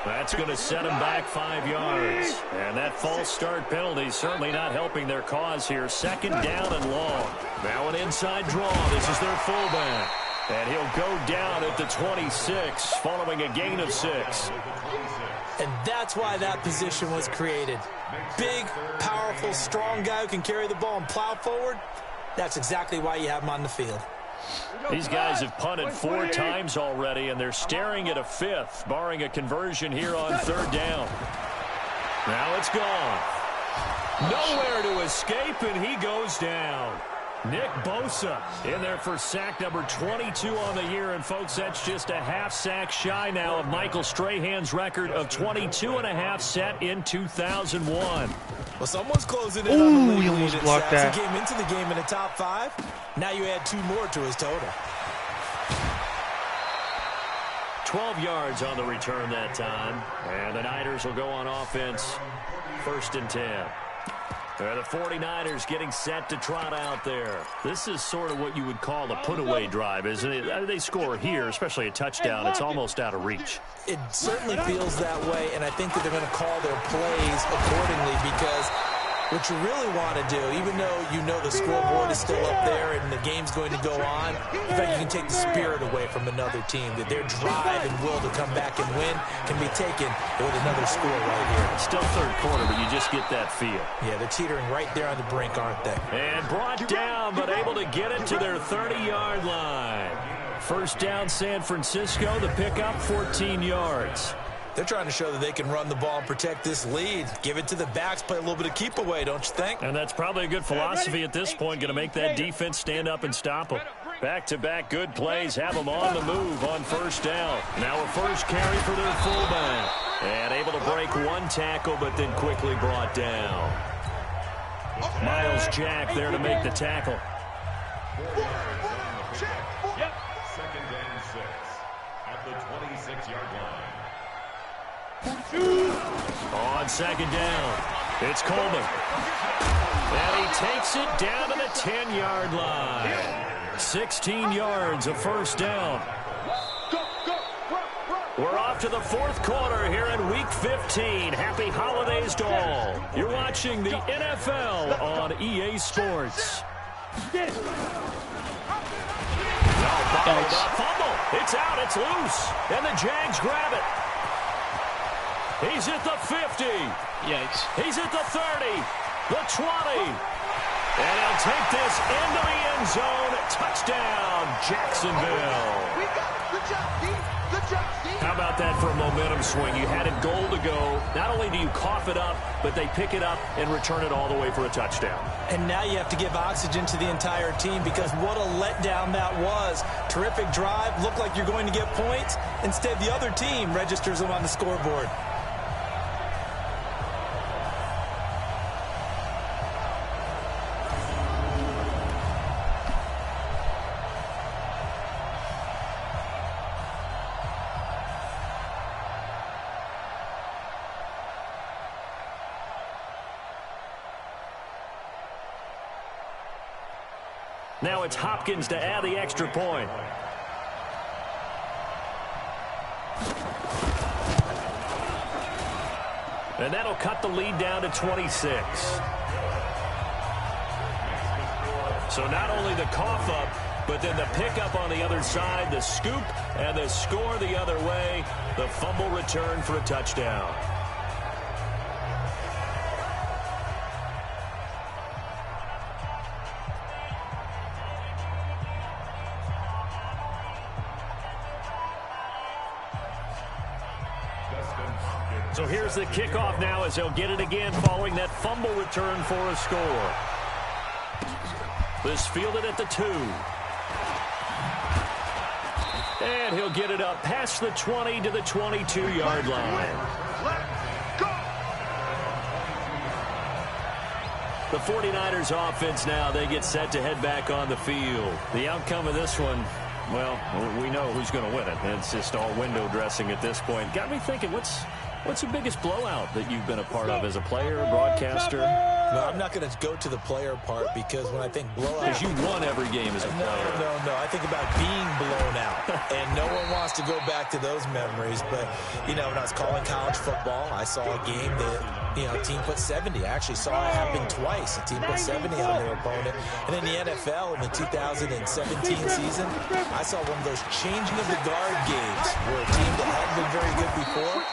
That's going to set them back 5 yards. And that false start penalty certainly not helping their cause here. 2nd down and long. Now an inside draw. This is their fullback. And he'll go down at the 26 following a gain of 6. And that's why that position was created. Big, powerful, strong guy who can carry the ball and plow forward. That's exactly why you have him on the field. These guys have punted 4 times already, and they're staring at a 5th, barring a conversion here on 3rd down. Now it's gone. Nowhere to escape, and he goes down. Nick Bosa in there for sack number 22 on the year. And, folks, that's just a half sack shy now of Michael Strahan's record of 22.5 set in 2001. Well, someone's closing in on the lead. He almost blocked that. He came into the game in the top 5. Now you add 2 more to his total. 12 yards on the return that time. And the Niners will go on offense. 1st and 10. The 49ers getting set to trot out there. This is sort of what you would call a put-away drive, isn't it? They score here, especially a touchdown. It's almost out of reach. It certainly feels that way, and I think that they're going to call their plays accordingly, because what you really want to do, even though you know the scoreboard is still up there and the game's going to go on, in fact, you can take the spirit away from another team, that their drive and will to come back and win can be taken with another score right here. Still 3rd quarter, but you just get that feel. Yeah, they're teetering right there on the brink, aren't they? And brought down, but able to get it to their 30-yard line. 1st down, San Francisco. The pickup, 14 yards. They're trying to show that they can run the ball and protect this lead. Give it to the backs, play a little bit of keep away, don't you think? And that's probably a good philosophy at this point, going to make that defense stand up and stop them. Back-to-back good plays, have them on the move on 1st down. Now a first carry for their fullback. And able to break 1 tackle, but then quickly brought down. Miles Jack there to make the tackle. 2nd and 6 at the 26-yard line. On 2nd down, it's Coleman. And he takes it down to the 10-yard line. 16 yards of 1st down. We're off to the 4th quarter here in Week 15. Happy holidays to all. You're watching the NFL on EA Sports. Fumble. It's out. It's loose. And the Jags grab it. He's at the 50. Yikes. He's at the 30. The 20. And he'll take this into the end zone. Touchdown, Jacksonville. We got it. Good job, Steve. Good job, Steve. How about that for a momentum swing? You had a goal to go. Not only do you cough it up, but they pick it up and return it all the way for a touchdown. And now you have to give oxygen to the entire team, because what a letdown that was. Terrific drive. Looked like you're going to get points. Instead, the other team registers them on the scoreboard. Now it's Hopkins to add the extra point. And that'll cut the lead down to 26. So not only the cough up, but then the pickup on the other side, the scoop, and the score the other way. The fumble return for a touchdown. So here's the kickoff now as they'll get it again following that fumble return for a score. This fielded at the 2. And he'll get it up past the 20 to the 22-yard line. The 49ers offense now, they get set to head back on the field. The outcome of this one, well, we know who's going to win it. It's just all window dressing at this point. Got me thinking, what's the biggest blowout that you've been a part of as a player, broadcaster? No, I'm not going to go to the player part because when I think blowout... Because you won every game as a player. No. I think about being blown out. And no one wants to go back to those memories. But, you know, when I was calling college football, I saw a game that, you know, a team put 70. I actually saw it happen twice. A team put 70 on their opponent. And in the NFL, in the 2017 season, I saw one of those changing of the guard games where a team that hadn't been very good before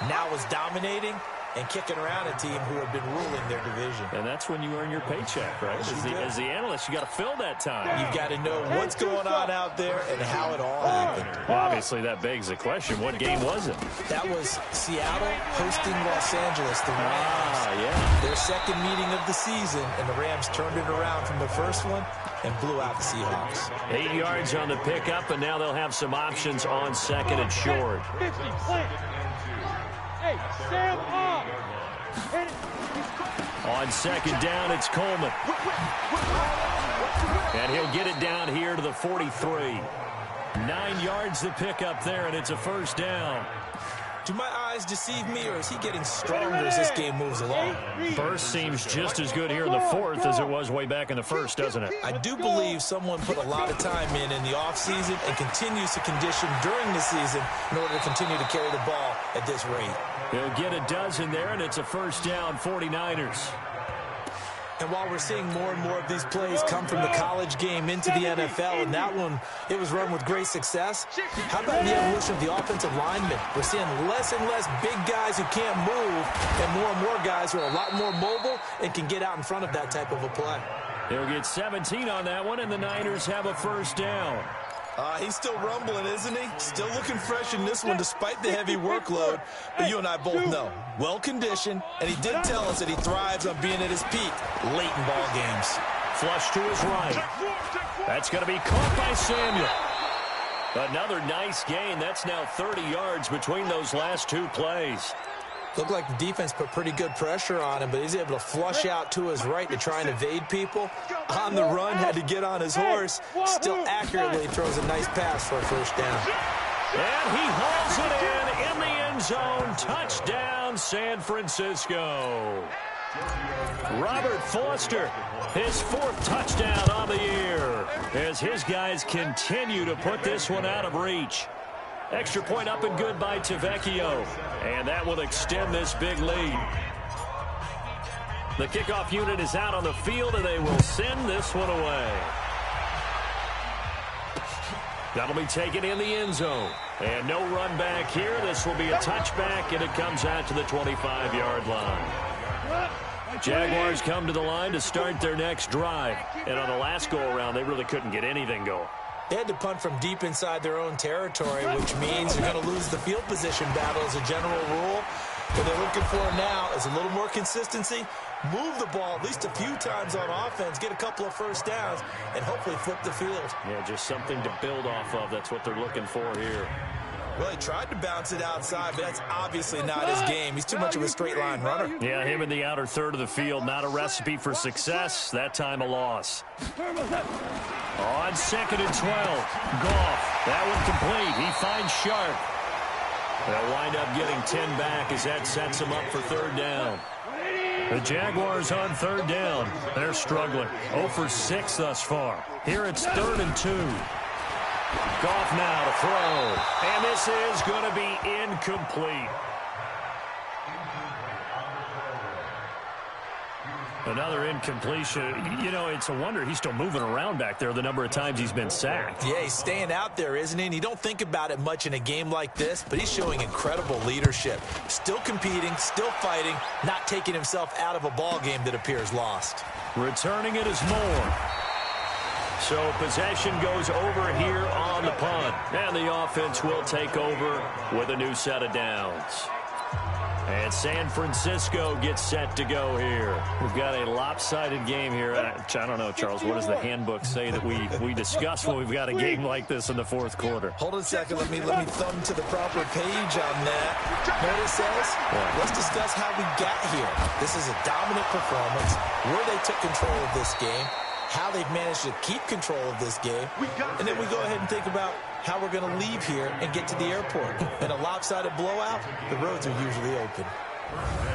now was dominating and kicking around a team who had been ruling their division. And that's when you earn your paycheck, right? As the analyst, you got to fill that time. You've got to know what's going on out there and how it all happened. Well, obviously, that begs the question, what game was it? That was Seattle hosting Los Angeles, the Rams. Yeah. Their second meeting of the season, and the Rams turned it around from the first one and blew out the Seahawks. 8 yards on the pickup, and now they'll have some options on second and short. 50, hey, Sam up. On second down, it's Coleman. And he'll get it down here to the 43. 9 yards the pickup there, and it's a first down. Do my eyes deceive me, or is he getting stronger as this game moves along? Burst seems just as good here in the fourth as it was way back in the first, doesn't it? I do believe someone put a lot of time in the offseason and continues to condition during the season in order to continue to carry the ball at this rate. He'll get a dozen there, and it's a first down, 49ers. And while we're seeing more and more of these plays come from the college game into the NFL, and that one, it was run with great success, how about the evolution of the offensive linemen? We're seeing less and less big guys who can't move and more guys who are a lot more mobile and can get out in front of that type of a play. He'll get 17 on that one, and the Niners have a first down. He's still rumbling, isn't he? Still looking fresh in this one despite the heavy workload. But you and I both know, well-conditioned, and he did tell us that he thrives on being at his peak late in ball games. Flush to his right. That's going to be caught by Samuel. Another nice gain. That's now 30 yards between those last two plays. Looked like the defense put pretty good pressure on him, but he's able to flush out to his right to try and evade people. On the run, had to get on his horse. Still accurately throws a nice pass for a first down. And he hauls it in the end zone. Touchdown, San Francisco. Robert Foster, his fourth touchdown on the year, as his guys continue to put this one out of reach. Extra point up and good by Tavecchio. And that will extend this big lead. The kickoff unit is out on the field, and they will send this one away. That'll be taken in the end zone. And no run back here. This will be a touchback, and it comes out to the 25-yard line. Jaguars come to the line to start their next drive. And on the last go-around, they really couldn't get anything going. They had to punt from deep inside their own territory, which means you're going to lose the field position battle as a general rule. What they're looking for now is a little more consistency, move the ball at least a few times on offense, get a couple of first downs, and hopefully flip the field. Yeah, just something to build off of. That's what they're looking for here. Well, he tried to bounce it outside, but that's obviously not his game. He's too much of a straight-line runner. Yeah, him in the outer third of the field, not a recipe for success. That time a loss. On second and 12, Goff. That one complete. He finds Sharp. They'll wind up getting 10 back as that sets him up for third down. The Jaguars on third down. They're struggling. 0 for 6 thus far. Here it's 3rd and 2. Goff now to throw. And this is going to be incomplete. Another incompletion. You know, it's a wonder he's still moving around back there the number of times he's been sacked. Yeah, he's staying out there, isn't he? And you don't think about it much in a game like this, but he's showing incredible leadership. Still competing, still fighting, not taking himself out of a ball game that appears lost. Returning it is Moore. So possession goes over here on the punt. And the offense will take over with a new set of downs. And San Francisco gets set to go here. We've got a lopsided game here. I don't know, Charles, what does the handbook say that we discuss when we've got a game like this in the fourth quarter? Hold on a second. Let me thumb to the proper page on that. You know what it says? Let's discuss how we got here. This is a dominant performance, where they took control of this game, how they've managed to keep control of this game, and then we go ahead and think about how we're going to leave here and get to the airport. In a lopsided blowout, the roads are usually open.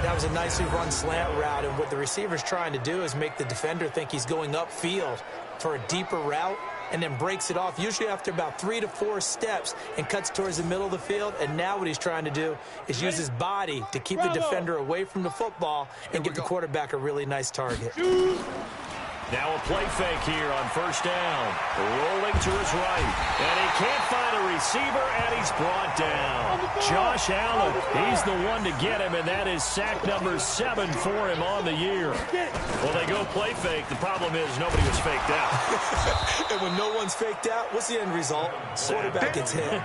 That was a nicely run slant route, and what the receiver's trying to do is make the defender think he's going upfield for a deeper route, and then breaks it off, usually after about 3 to 4 steps, and cuts towards the middle of the field. And now what he's trying to do is use his body to keep the defender away from the football and get the quarterback a really nice target. Now a play fake here on first down. Rolling to his right. And he can't find a receiver, and he's brought down. Josh Allen, he's the one to get him, and that is sack number 7 for him on the year. Well, they go play fake. The problem is nobody was faked out. And when no one's faked out, what's the end result? Quarterback gets hit.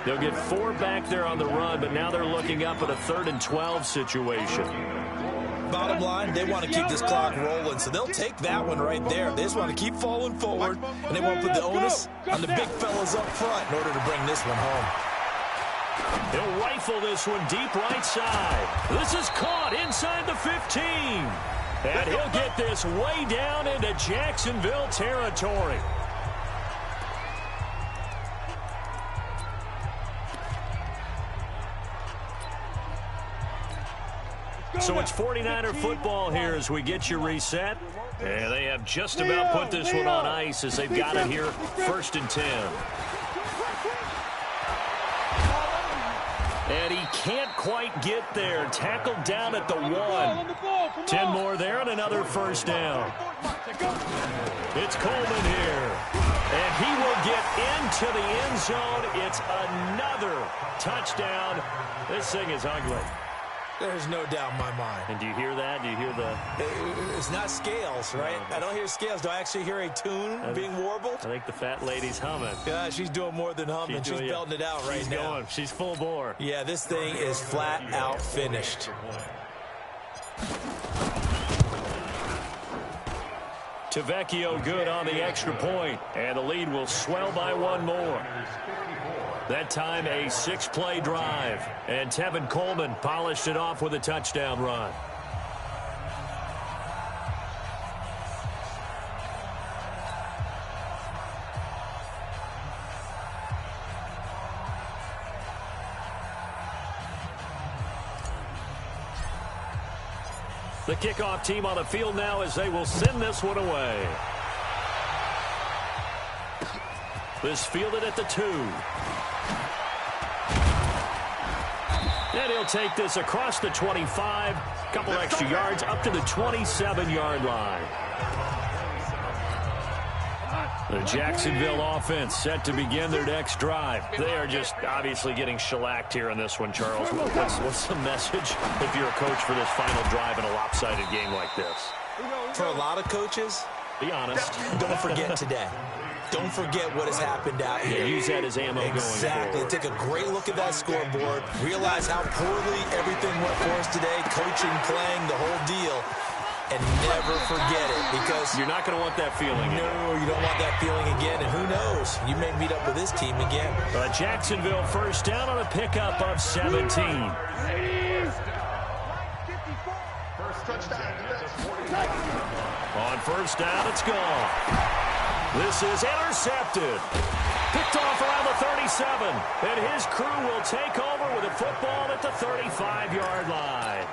They'll get 4 back there on the run, but now they're looking up at a 3rd and 12 situation. Bottom line, they want to keep this clock rolling, so they'll take that one right there. They just want to keep falling forward, and they want to put the onus on the big fellas up front in order to bring this one home. He'll rifle this one deep right side. This is caught inside the 15. And he'll get this way down into Jacksonville territory. So it's 49er football here as we get you reset. And they have just about put this one on ice as they've got it here, 1st and 10. And he can't quite get there. Tackled down at the 1. 10 more there and another first down. It's Coleman here. And he will get into the end zone. It's another touchdown. This thing is ugly. There's no doubt in my mind. And do you hear that? Do you hear the... It's not scales, right? I don't hear scales. Do I actually hear a tune being warbled? I think the fat lady's humming. Yeah, she's doing more than humming. She's belting it out right now. Going. She's full bore. Yeah, this thing is flat out finished. Tavecchio good on the extra point, and the lead will swell by 1 more. That time a 6-play drive, and Tevin Coleman polished it off with a touchdown run. The kickoff team on the field now as they will send this one away. This fielded at the 2. And he'll take this across the 25, couple extra yards up to the 27-yard line. The Jacksonville offense set to begin their next drive. They are just obviously getting shellacked here in this one, Charles. What's the message if you're a coach for this final drive in a lopsided game like this? For a lot of coaches, be honest. Don't forget today. Don't forget what has happened out here. Yeah, use that as ammo going forward. Exactly. Take a great look at that scoreboard. Realize how poorly everything went for us today. Coaching, playing, the whole deal. And never forget it, because you're not going to want that feeling again. No, you don't want that feeling again. And who knows? You may meet up with this team again. Jacksonville first down on a pickup of 17. On first down, it's gone. This is intercepted. Picked off around the 37. And his crew will take over with a football at the 35-yard line.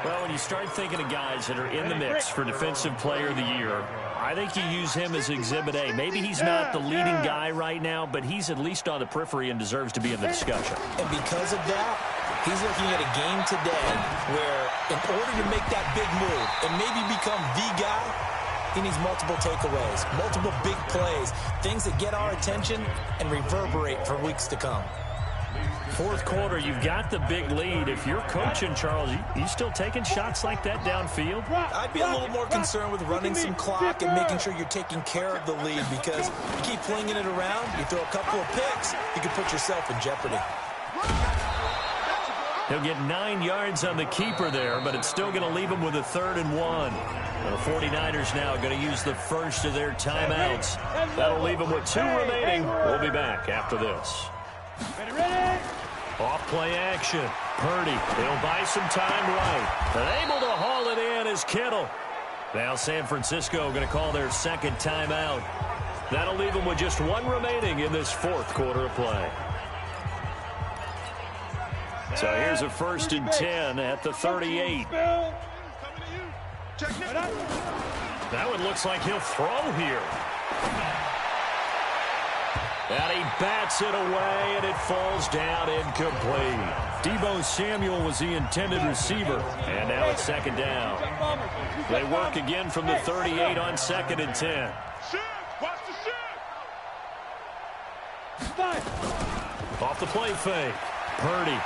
Well, when you start thinking of guys that are in the mix for Defensive Player of the Year, I think you use him as Exhibit A. Maybe he's not the leading guy right now, but he's at least on the periphery and deserves to be in the discussion. And because of that, he's looking at a game today where in order to make that big move and maybe become the guy, he needs multiple takeaways, multiple big plays, things that get our attention and reverberate for weeks to come. Fourth quarter, you've got the big lead. If you're coaching, Charles, you still taking shots like that downfield? I'd be a little more concerned with running some clock and making sure you're taking care of the lead, because you keep flinging it around, you throw a couple of picks, you can put yourself in jeopardy. He'll get 9 yards on the keeper there, but it's still going to leave him with a 3rd and 1. The 49ers now going to use the first of their timeouts. That'll leave them with 2 remaining. We'll be back after this. Off play action. Purdy, he'll buy some time right. And able to haul it in is Kittle. Now San Francisco going to call their 2nd timeout. That'll leave them with just 1 remaining in this 4th quarter of play. So here's a 1st and 10 at the 38. That one looks like he'll throw here. And he bats it away, and it falls down incomplete. Deebo Samuel was the intended receiver, and now it's 2nd down. They work again from the 38 on 2nd and 10. Off the play fake. Purdy.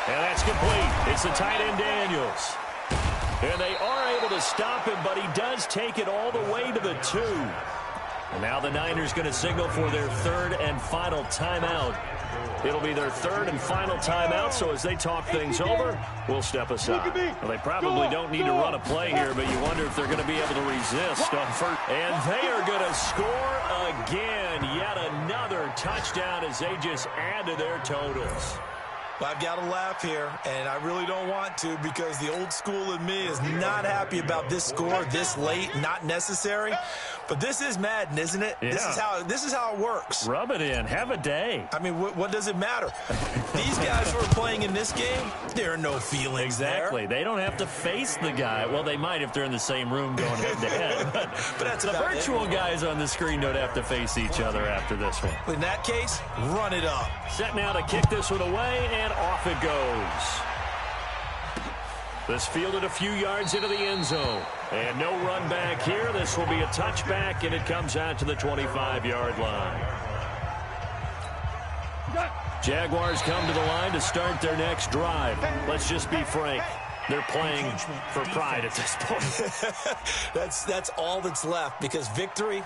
And that's complete. It's the tight end Daniels. And they are able to stop him, but he does take it all the way to the 2. And now the Niners going to signal for their 3rd and final timeout. It'll be their 3rd and final timeout, so as they talk things over, we'll step aside. Well, they probably don't need to run a play here, but you wonder if they're going to be able to resist on first. And they are going to score again. Yet another touchdown as they just add to their totals. Well, I've got to laugh here, and I really don't want to because the old school in me is not happy about this score this late, not necessary. But this is Madden, isn't it? Yeah. This is how it works. Rub it in. Have a day. I mean, what does it matter? These guys who are playing in this game, there are no feelings Exactly. there. They don't have to face the guy. Well, they might if they're in the same room going head-to-head. But that's the virtual guys on the screen don't have to face each other after this one. In that case, run it up. Set now to kick this one away, and off it goes. This fielded a few yards into the end zone. And no run back here. This will be a touchback, and it comes out to the 25-yard line. Jaguars come to the line to start their next drive. Let's just be frank. They're playing for pride at this point. That's all that's left because victory,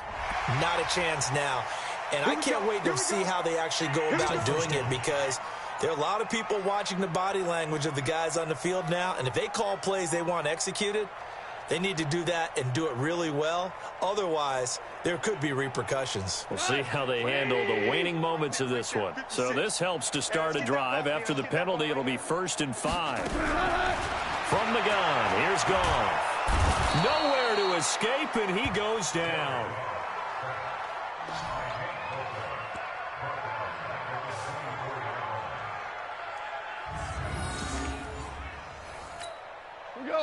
not a chance now. And I can't wait to see how they actually go about doing it because there are a lot of people watching the body language of the guys on the field now. And if they call plays they want executed, they need to do that and do it really well. Otherwise, there could be repercussions. We'll see how they handle the waning moments of this one. So this helps to start a drive. After the penalty, it'll be 1st and 5. From the gun, here's Goff. Nowhere to escape, and he goes down.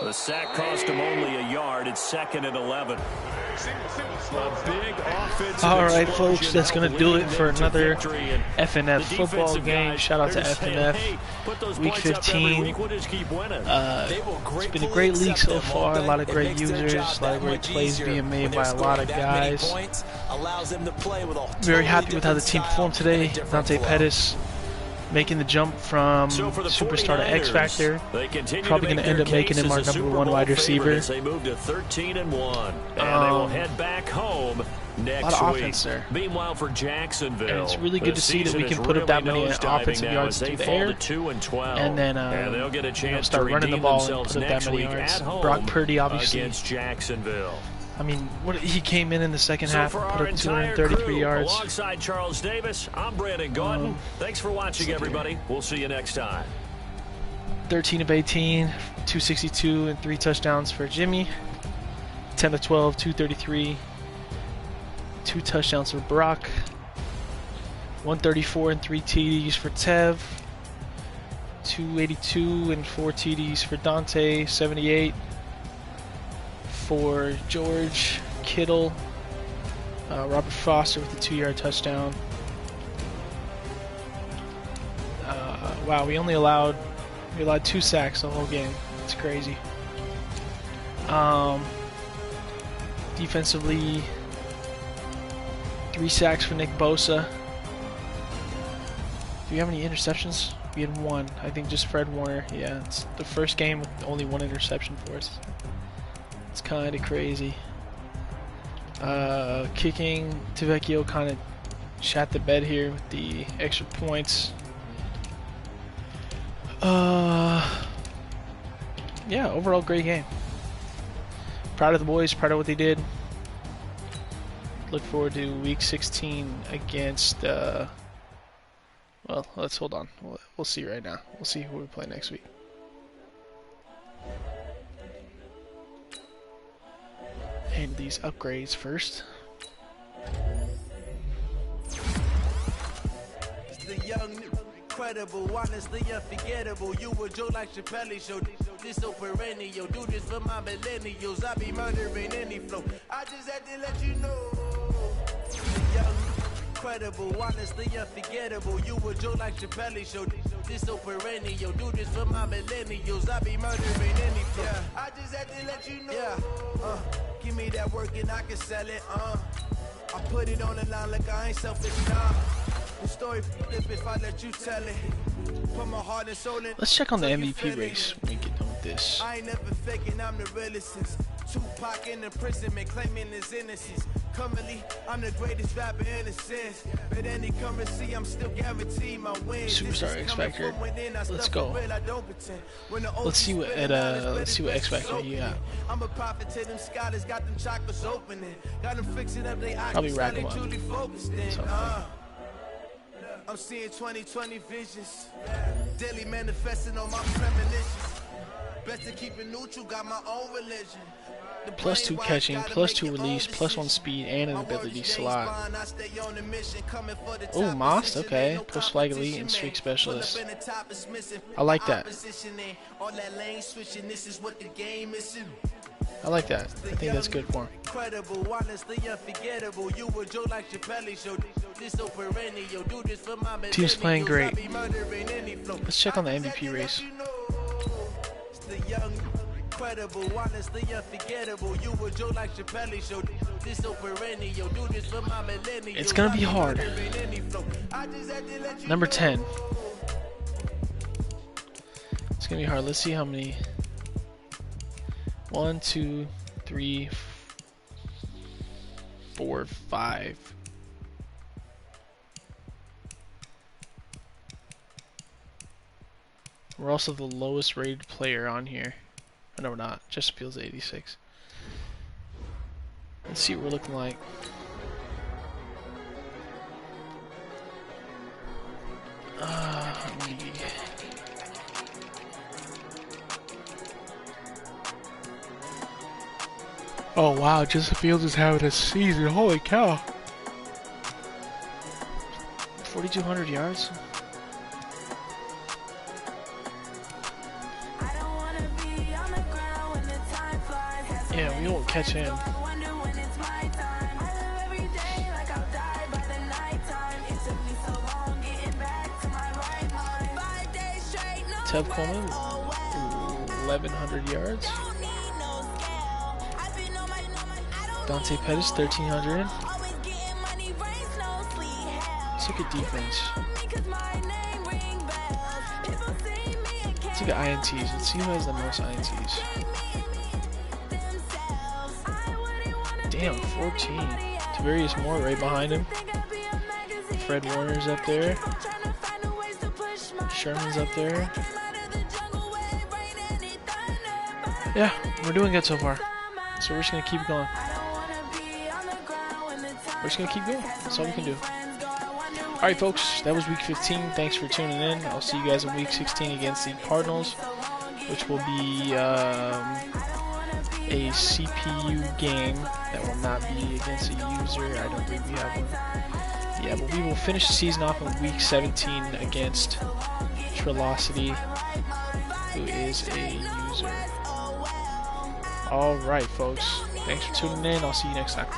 The sack cost him only a yard. It's 2nd and 11. A big offensive All right, folks, explosion that's going to do it for another victory. And FNF the football defensive game. guys, Shout out to they're saying, FNF. hey, put those Week points up every 15. week, we'll just keep winning. It's been a great league so far. A lot of great users, a lot of great plays being made by a lot of guys. Very happy with how the team performed today. Dante Pettis making the jump from superstar to X Factor. Probably going to end up making him our #1 wide receiver. They moved to 13-1, and they will head back home next a lot of week. offense there. Meanwhile, for Jacksonville, And it's really good the to see that we season can is put up that really many nosediving offensive now yards as through they the fall air. to 2-12, And then they'll get a chance start to running the redeem ball and themselves put up next that many week yards. at home Brock Purdy, obviously. against Jacksonville. I mean, he came in the second half So for and our put up entire 233 crew, yards. alongside Charles Davis, I'm Brandon Gaudin. Thanks for watching, everybody. We'll see you next time. 13 of 18, 262 and 3 touchdowns for Jimmy. 10 of 12, 233, 2 touchdowns for Brock. 134 and 3 TDs for Tev. 282 and 4 TDs for Dante. 78 for George Kittle. Robert Foster with a 2-yard touchdown. Wow, we allowed 2 sacks the whole game. It's crazy. Defensively, 3 sacks for Nick Bosa. Do we have any interceptions? We had 1. I think just Fred Warner. Yeah, it's the first game with only 1 interception for us. It's kind of crazy. Kicking, Tavecchio kind of shat the bed here with the extra points. Yeah, overall great game. Proud of the boys, proud of what they did. Look forward to week 16 against, well, let's hold on. We'll see right now. We'll see who we play next week. And these upgrades first. The young, incredible, honestly unforgettable. You were Joe like Chappelle show. This so perennial. Do this for my millennials. I be murdering any flow. I just had to let you know. The young, incredible, honestly unforgettable. You were Joe like Chappelle show. This so perennial. Do this for my millennials. I be murdering any flow. Yeah. I just had to let you know. Yeah. Give me that work and I can sell it. I put it on the line like I ain't selfish. Nah. The story flip if I let you tell it. Put my heart and soul in. Let's check on the MVP race when we get done with this. I ain't never faking, I'm the realest since Tupac in imprisonment, claiming his innocence. Currently, I'm the greatest rapper in a sense. But any currency, I'm still guaranteed my wins. Superstar X Factor. Let's go. Let's see what X Factor you got. I'm a prophet to them scholars, got them chakras opening. Got them fixing up their eyes. Probably rack them up. I'm seeing 2020 visions. Daily manifesting on my premonitions. Best to keep it neutral, got my own religion. +2 catching, +2 release, +1 speed, and an ability slot. Oh, Moss, okay. Post flag elite and streak specialist. I like that. I like that. I think that's good for him. Team's playing great. Let's check on the MVP race. Incredible, honestly unforgettable. You were Joe like Chappelle show. This so perennial. Do this for my millennials. It's gonna be hard. Number 10. It's gonna be hard. Let's see how many. 1, 2, 3, 4, 5. We're also the lowest rated player on here. Oh, no, we're not. Chesterfield's 86. Let's see what we're looking like. Oh wow, Chesterfield is having a season. Holy cow. 4,200 yards. Yeah, we won't catch him. Tev Coleman, 1,100 yards. Dante Pettis, 1,300. Let's look at defense. Let's look at INTs. Let's see who has the most INTs. Damn, 14. Tavarius Moore right behind him. Fred Warner's up there. Sherman's up there. Yeah, we're doing good so far. So we're just going to keep going. We're just going to keep going. That's all we can do. Alright folks, that was week 15. Thanks for tuning in. I'll see you guys in week 16 against the Cardinals, which will be a CPU game that will not be against a user. I don't think we have one. Yeah, but we will finish the season off in week 17 against Trilocity, who is a user. Alright folks, thanks for tuning in. I'll see you next time.